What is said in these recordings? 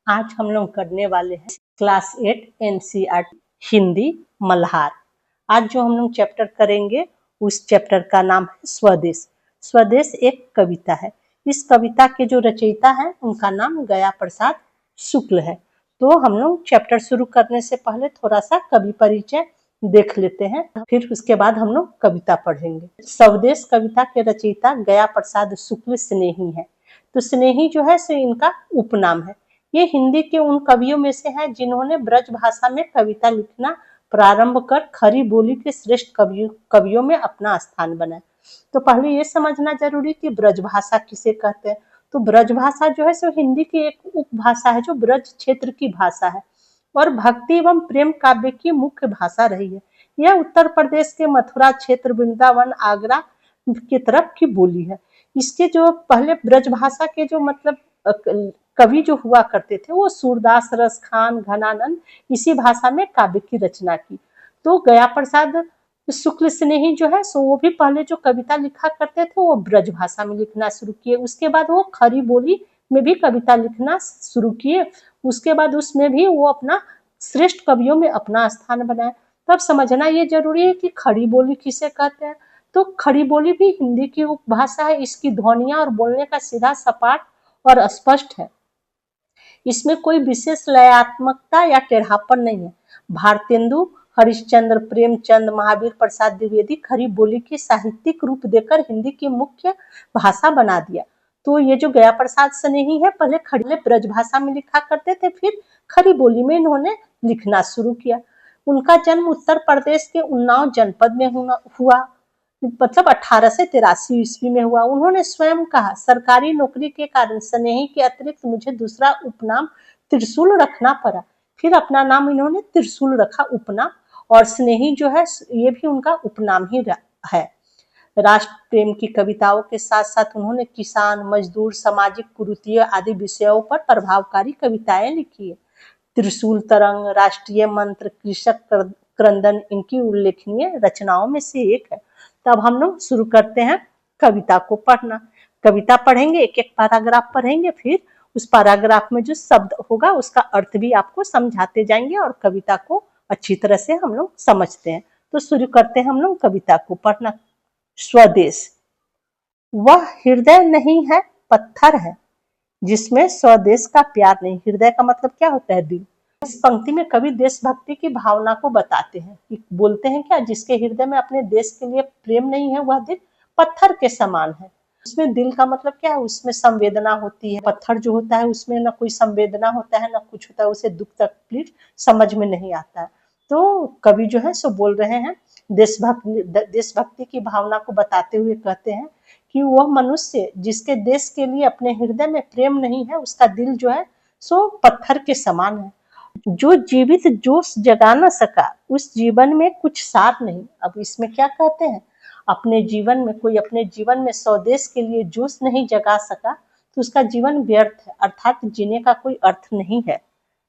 आज हम लोग करने वाले हैं क्लास 8 एनसीईआरटी हिंदी मल्हार। आज जो हम लोग चैप्टर करेंगे उस चैप्टर का नाम है स्वदेश। स्वदेश एक कविता है। इस कविता के जो रचयिता है उनका नाम गया प्रसाद शुक्ल है। तो हम लोग चैप्टर शुरू करने से पहले थोड़ा सा कवि परिचय देख लेते हैं, फिर उसके बाद हम लोग कविता पढ़ेंगे। स्वदेश कविता के रचयिता गया प्रसाद शुक्ल स्नेही है। तो स्नेही जो है सो इनका उपनाम है। ये हिंदी के उन कवियों में से हैं जिन्होंने ब्रज भाषा में कविता लिखना प्रारंभ कर खरी बोली के श्रेष्ठ कवियों में अपना स्थान बनाया। तो पहले ये समझना जरूरी कि ब्रज भाषा किसे कहते हैं। तो ब्रज भाषा जो है सो हिंदी की एक उपभाषा है जो ब्रज क्षेत्र की भाषा है और भक्ति एवं प्रेम काव्य की मुख्य भाषा रही है। यह उत्तर प्रदेश के मथुरा क्षेत्र, वृंदावन, आगरा की तरफ की बोली है। इसके जो पहले ब्रज भाषा के जो मतलब कवि जो हुआ करते थे वो सूरदास, रसखान, घनानंद इसी भाषा में काव्य की रचना की। तो गया प्रसाद शुक्ल स्नेही जो है सो वो भी पहले जो कविता लिखा करते थे वो ब्रज भाषा में लिखना शुरू किए। उसके बाद वो खरी बोली में भी कविता लिखना शुरू किए। उसके बाद उसमें भी वो अपना श्रेष्ठ कवियों में अपना स्थान बनाए। तब समझना ये जरूरी है कि खड़ी बोली किसे कहते हैं। तो खड़ी बोली भी हिंदी की उपभाषा है। इसकी ध्वनियां और बोलने का सीधा सपाट और स्पष्ट है। इसमें कोई विशेष लयात्मकता या टेढ़ापन नहीं है। भारतेंदु हरिश्चंद्र, प्रेमचंद, महावीर प्रसाद द्विवेदी खड़ी बोली की साहित्यिक रूप देकर हिंदी की मुख्य भाषा बना दिया। तो ये जो गया प्रसाद स्नेही है पहले खड़ी ब्रज भाषा में लिखा करते थे, फिर खड़ी बोली में इन्होंने लिखना शुरू किया। उनका जन्म उत्तर प्रदेश के उन्नाव जनपद में हुआ मतलब 1883 ईस्वी में हुआ। उन्होंने स्वयं कहा, सरकारी नौकरी के कारण स्नेही के अतिरिक्त मुझे दूसरा उपनाम त्रिशूल रखना पड़ा। फिर अपना नाम इन्होंने त्रिशूल रखा उपनाम, और स्नेही जो है ये भी उनका उपनाम ही है। राष्ट्र प्रेम की कविताओं के साथ साथ उन्होंने किसान, मजदूर, सामाजिक कुरीतियों आदि विषयों पर प्रभावकारी कविताएं लिखी है। त्रिशूल तरंग, राष्ट्रीय मंत्र, कृषक क्रंदन इनकी उल्लेखनीय रचनाओं में से एक है। तब हम लोग शुरू करते हैं कविता को पढ़ना। कविता पढ़ेंगे, एक एक पैराग्राफ पढ़ेंगे, फिर उस पैराग्राफ में जो शब्द होगा उसका अर्थ भी आपको समझाते जाएंगे और कविता को अच्छी तरह से हम लोग समझते हैं। तो शुरू करते हैं हम लोग कविता को पढ़ना। स्वदेश। वह हृदय नहीं है, पत्थर है, जिसमें स्वदेश का प्यार नहीं। हृदय का मतलब क्या होता है? दिल। इस पंक्ति में कवि देशभक्ति की भावना को बताते हैं कि बोलते हैं क्या, जिसके हृदय में अपने देश के लिए प्रेम नहीं है वह दिल पत्थर के समान है। उसमें दिल का मतलब क्या है? उसमें संवेदना होती है। पत्थर जो होता है उसमें ना कोई संवेदना होता है ना कुछ होता है, उसे दुख तकलीफ समझ में नहीं आता है। तो कवि जो है सो बोल रहे हैं, देशभक्ति की भावना को बताते हुए कहते हैं कि वह मनुष्य जिसके देश के लिए अपने हृदय में प्रेम नहीं है, उसका दिल जो है सो पत्थर के समान है। जो जीवित जोश जगा न सका, उस जीवन में कुछ सार नहीं। अब इसमें क्या कहते हैं? अपने जीवन में कोई अपने जीवन में स्वदेश के लिए जोश नहीं जगा सका तो उसका जीवन व्यर्थ है, अर्थात जीने का कोई अर्थ नहीं है।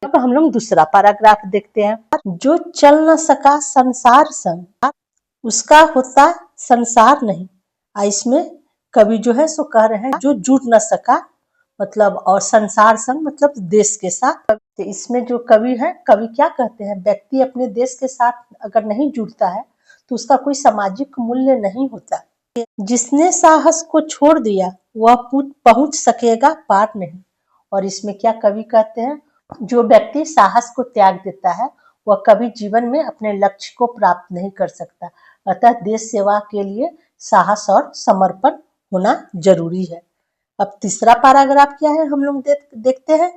अब हम लोग दूसरा पैराग्राफ देखते हैं। जो चल न सका संसार संग, उसका होता संसार नहीं। इसमें कवि जो है सो कह रहे हैं जो जुड़ न सका मतलब, और संसार संग मतलब देश के साथ। तो इसमें जो कवि है, कवि क्या कहते हैं? व्यक्ति अपने देश के साथ अगर नहीं जुड़ता है तो उसका कोई सामाजिक मूल्य नहीं होता। जिसने साहस को छोड़ दिया वह पहुंच सकेगा पार नहीं। और इसमें क्या कवि कहते हैं? जो व्यक्ति साहस को त्याग देता है वह कभी जीवन में अपने लक्ष्य को प्राप्त नहीं कर सकता। अतः देश सेवा के लिए साहस और समर्पण होना जरूरी है। अब तीसरा पैराग्राफ क्या है हम लोग देखते हैं।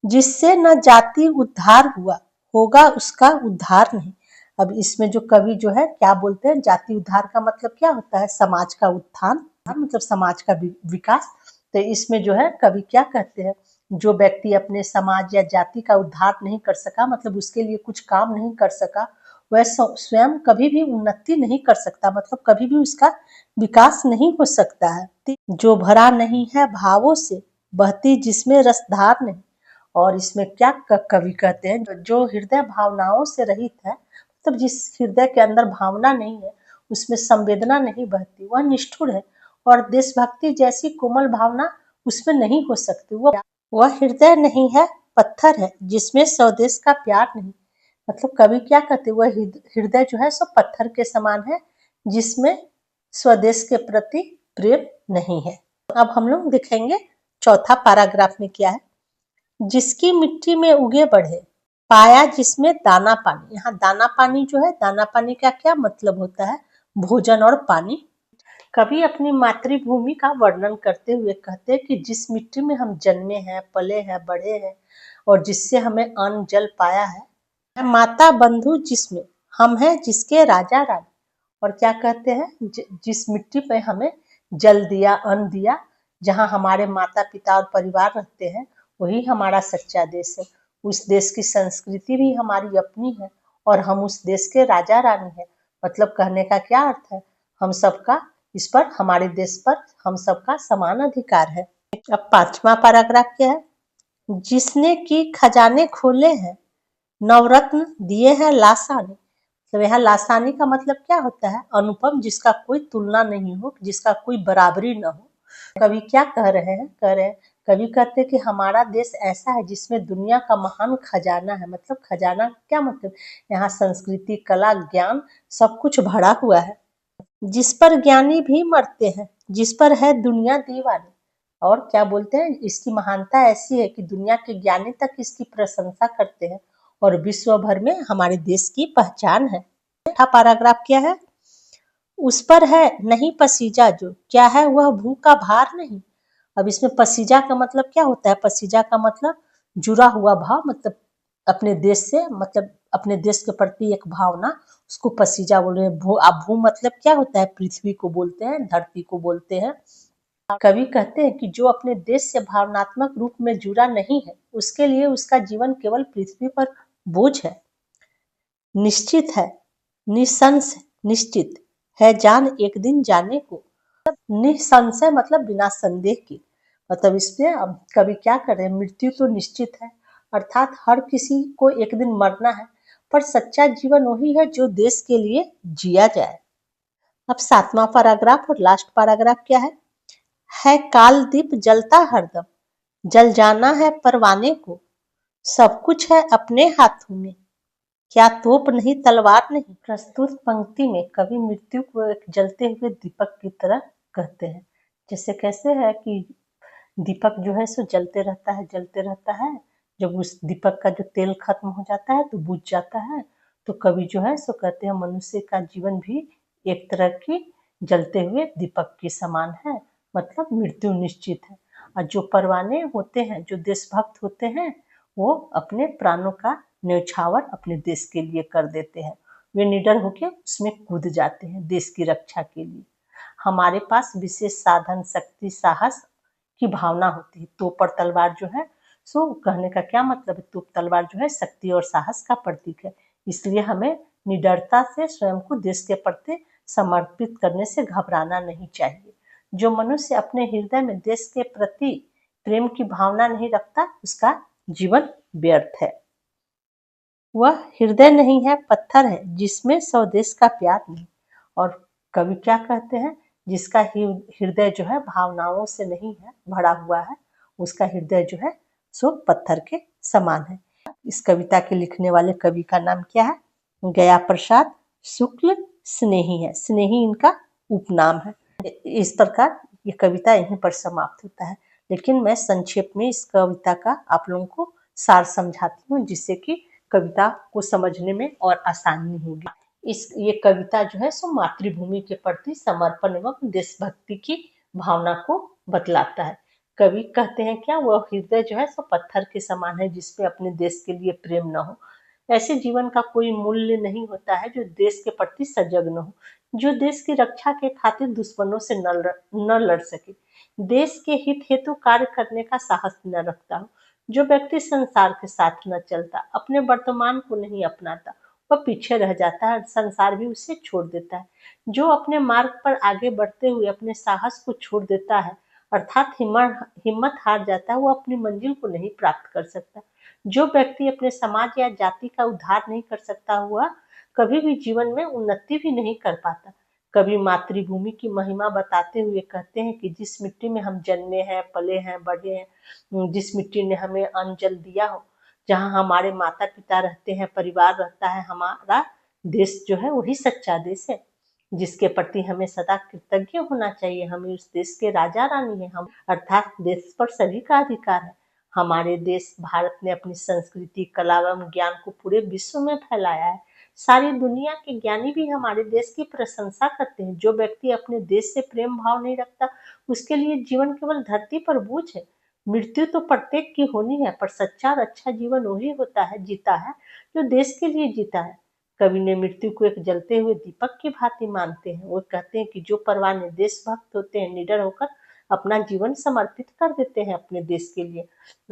जिससे न जाति उद्धार हुआ, होगा उसका उद्धार नहीं। अब इसमें जो कवि जो है क्या बोलते हैं? जाति उद्धार का मतलब क्या होता है? समाज का उत्थान, मतलब समाज का विकास। तो इसमें जो है कवि क्या कहते हैं? जो व्यक्ति अपने समाज या जाति का उद्धार नहीं कर सका, मतलब उसके लिए कुछ काम नहीं कर सका, वह स्वयं कभी भी उन्नति नहीं कर सकता, मतलब कभी भी उसका विकास नहीं हो सकता है। जो भरा नहीं है भावों से, बहती जिसमें रसधार नहीं। और इसमें क्या कवि कहते हैं? जो हृदय भावनाओं से रहित है, मतलब जिस हृदय के अंदर भावना नहीं है, उसमें संवेदना नहीं बहती, वह निष्ठुर है। और देशभक्ति जैसी कोमल भावना उसमें नहीं हो सकती। वह हृदय नहीं है, पत्थर है जिसमें स्वदेश का प्यार नहीं। मतलब कवि क्या कहते हैं, वह हृदय जो है सो पत्थर के समान है जिसमें स्वदेश के प्रति प्रेम नहीं है। अब हम लोग देखेंगे चौथा पैराग्राफ में क्या है। जिसकी मिट्टी में उगे बढ़े, पाया जिसमें दाना पानी। यहाँ दाना पानी जो है, दाना पानी का क्या मतलब होता है, भोजन और पानी। कवि अपनी मातृभूमि का वर्णन करते हुए कहते हैं कि जिस मिट्टी में हम जन्मे हैं, पले हैं, बढ़े हैं और जिससे हमें अन्न जल पाया है, माता बंधु जिसमें हम हैं, जिसके राजा रानी। और क्या कहते हैं, जिस मिट्टी पे हमें जल दिया, अन्न दिया, जहाँ हमारे माता पिता और परिवार रहते हैं, वही हमारा सच्चा देश है। उस देश की संस्कृति भी हमारी अपनी है और हम उस देश के राजा रानी हैं। मतलब कहने का क्या अर्थ है, हम सबका इस पर, हमारे देश पर हम सबका समान अधिकार है। अब पांचवा पैराग्राफ क्या है। जिसने की खजाने खोले हैं, नवरत्न दिए हैं लासानी। तो यहाँ लासानी का मतलब क्या होता है, अनुपम, जिसका कोई तुलना नहीं हो, जिसका कोई बराबरी न हो। कवि क्या कह रहे हैं, कवि कहते हैं कि हमारा देश ऐसा है जिसमें दुनिया का महान खजाना है। मतलब खजाना क्या मतलब, यहाँ संस्कृति, कला, ज्ञान सब कुछ भरा हुआ है। जिस पर ज्ञानी भी मरते हैं, जिस पर है दुनिया दीवानी। और क्या बोलते हैं, इसकी महानता ऐसी है कि दुनिया के ज्ञानी तक इसकी प्रशंसा करते हैं और विश्व भर में हमारे देश की पहचान है। छठा पैराग्राफ क्या है। उस पर है नहीं पसीजा जो, क्या है वह भू का भार नहीं। अब इसमें पसीजा का मतलब क्या होता है, पसीजा का मतलब जुड़ा हुआ भाव, मतलब अपने देश से, मतलब अपने देश के प्रति एक भावना, उसको पसीजा बोल रहे हैं। भू मतलब क्या होता है, पृथ्वी को बोलते हैं, धरती को बोलते हैं। कवि कहते हैं कि जो अपने देश से भावनात्मक रूप में जुड़ा नहीं है, उसके लिए उसका जीवन केवल पृथ्वी पर बोझ है। निश्चित है, निसंशय, निश्चित है जान एक दिन जाने को। निसंशय मतलब बिना संदेह की। मतलब इसमें अब कवि क्या कर रहे हैं, मृत्यु तो निश्चित है, अर्थात हर किसी को एक दिन मरना है, पर सच्चा जीवन वही है जो देश के लिए जिया जाए। अब सातवां पैराग्राफ और लास्ट पैराग्राफ क्या है काल दीप जलता हरदम, जल जाना है परवाने को, सब कुछ है अपने हाथों में, क्या तोप नहीं तलवार नहीं। प्रस्तुत पंक्ति में कवि मृत्यु को एक जलते हुए दीपक की तरह कहते हैं। जैसे कैसे है कि दीपक जो है सो जलते रहता है, जलते रहता है, जब उस दीपक का जो तेल खत्म हो जाता है तो बुझ जाता है। तो कवि जो है सो कहते हैं मनुष्य का जीवन भी एक तरह की जलते हुए दीपक के समान है, मतलब मृत्यु निश्चित है। और जो परवाने होते हैं, जो देशभक्त होते हैं, वो अपने प्राणों का न्यौछावर अपने देश के लिए कर देते हैं। वे निडर होकर उसमें कूद जाते हैं देश की रक्षा के लिए। हमारे पास विशेष साधन, शक्ति, साहस की भावना होती है। तोप और तलवार जो है सो कहने का क्या मतलब है, तोप तलवार जो है शक्ति और साहस का प्रतीक है। इसलिए हमें निडरता से स्वयं को देश के प्रति समर्पित करने से घबराना नहीं चाहिए। जो मनुष्य अपने हृदय में देश के प्रति प्रेम की भावना नहीं रखता, उसका जीवन व्यर्थ है। वह हृदय नहीं है, पत्थर है जिसमें स्वदेश का प्यार नहीं। और कवि क्या कहते हैं, जिसका हृदय जो है भावनाओं से नहीं है भरा हुआ है, उसका हृदय जो है सो पत्थर के समान है। इस कविता के लिखने वाले कवि का नाम क्या है, गया प्रसाद शुक्ल स्नेही है। स्नेही इनका उपनाम है। इस प्रकार ये कविता यहीं पर समाप्त होता है, लेकिन मैं संक्षेप में इस कविता का आप लोगों को सार समझाती हूँ, जिससे कि कविता को समझने में और आसानी होगी। ये कविता जो है सो मातृभूमि के प्रति समर्पण एवं देशभक्ति की भावना को बतलाता है। कवि कहते हैं क्या, वह हृदय जो है सो पत्थर के समान है जिसमें अपने देश के लिए प्रेम न हो। ऐसे जीवन का कोई मूल्य नहीं होता है जो देश के प्रति सजग न हो, जो देश की रक्षा के खातिर दुश्मनों से न लड़ सके, देश के हित हेतु कार्य करने का साहस न रखता हो, जो व्यक्ति संसार के साथ न चलता, अपने वर्तमान को नहीं अपनाता, वह पीछे रह जाता है, संसार भी उसे छोड़ देता है। जो अपने मार्ग पर आगे बढ़ते हुए अपने साहस को छोड़ देता है, अर्थात हिम्मत हार जाता है, वो अपनी मंजिल को नहीं प्राप्त कर सकता। जो व्यक्ति अपने समाज या जाति का उद्धार नहीं कर सकता हुआ कभी भी जीवन में उन्नति भी नहीं कर पाता। कवि मातृभूमि की महिमा बताते हुए कहते हैं कि जिस मिट्टी में हम जन्मे हैं, पले हैं, बढ़े हैं, जिस मिट्टी ने हमें अन्न जल दिया हो, जहाँ हमारे माता पिता रहते हैं, परिवार रहता है, हमारा देश जो है वही सच्चा देश है, जिसके प्रति हमें सदा कृतज्ञ होना चाहिए। हमें उस देश के राजा रानी है हम, अर्थात देश पर सभी का अधिकार है। हमारे देश भारत ने अपनी संस्कृति, कला एवं ज्ञान को पूरे विश्व में फैलाया है। सारी दुनिया के ज्ञानी भी हमारे देश की प्रशंसा करते हैं। जो व्यक्ति अपने देश से प्रेम भाव नहीं रखता, उसके लिए जीवन केवल धरती पर बोझ है। मृत्यु तो प्रत्येक की होनी है, पर सच्चा और अच्छा जीवन वही होता है, जीता है, जो देश के लिए जीता है। कवि ने मृत्यु को एक जलते हुए दीपक की भांति मानते हैं। वो कहते हैं कि जो परवाने देशभक्त होते हैं, निडर होकर अपना जीवन समर्पित कर देते हैं अपने देश के लिए।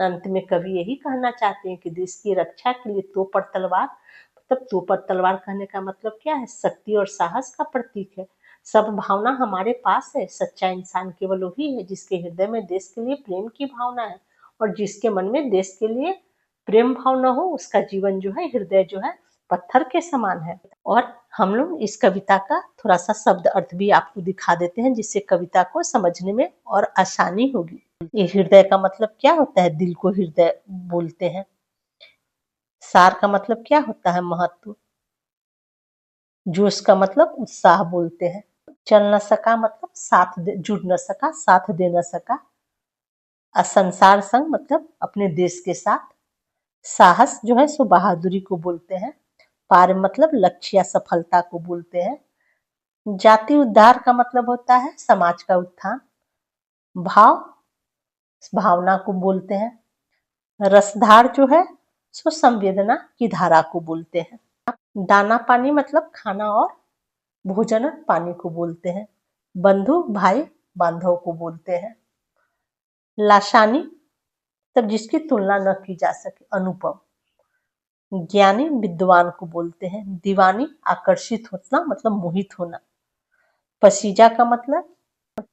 अंत में कवि यही कहना चाहते हैं कि देश की रक्षा के लिए तोप और तलवार, मतलब तोप और तलवार कहने का मतलब क्या है? शक्ति और साहस का प्रतीक है। सब भावना हमारे पास है। सच्चा इंसान केवल वही है जिसके हृदय में देश के लिए प्रेम की भावना है, और जिसके मन में देश के लिए प्रेम भाव न हो, उसका जीवन जो है, हृदय जो है, पत्थर के समान है। और हम लोग इस कविता का थोड़ा सा शब्द अर्थ भी आपको दिखा देते हैं, जिससे कविता को समझने में और आसानी होगी। ये हृदय का मतलब क्या होता है? दिल को हृदय बोलते हैं। सार का मतलब क्या होता है? महत्व। जोश का मतलब उत्साह बोलते हैं। चल न सका मतलब साथ दे, जुड़ न सका, साथ दे न सका। संसार संग मतलब अपने देश के साथ। साहस जो है सो बहादुरी को बोलते हैं। पार मतलब लक्ष्य या सफलता को बोलते हैं। जाति उद्धार का मतलब होता है समाज का उत्थान। भाव भावना को बोलते हैं। रसधार जो है सो संवेदना की धारा को बोलते हैं। दाना पानी मतलब खाना और भोजन और पानी को बोलते हैं। बंधु भाई बांधव को बोलते हैं। लाशानी तब जिसकी तुलना न की जा सके, अनुपम। ज्ञानी विद्वान को बोलते हैं। दीवानी आकर्षित होना मतलब मोहित होना। पसीजा का मतलब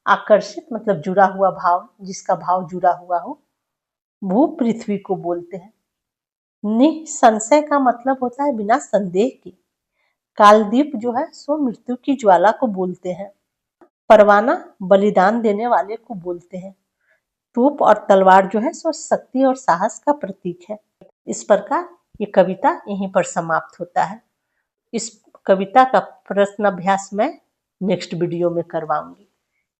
आकर्षित मतलब जुड़ा हुआ भाव, जिसका भाव जुड़ा हुआ हो। भू पृथ्वी को बोलते हैं। निसंशय का मतलब होता है बिना संदेह के। कालदीप जो है सो मृत्यु की ज्वाला को बोलते हैं। परवाना बलिदान देने वाले को बोलते हैं। तोप और तलवार जो है सो शक्ति और साहस का प्रतीक है। इस प्रकार ये कविता यहीं पर समाप्त होता है। इस कविता का प्रश्न अभ्यास मैं नेक्स्ट वीडियो में करवाऊंगी।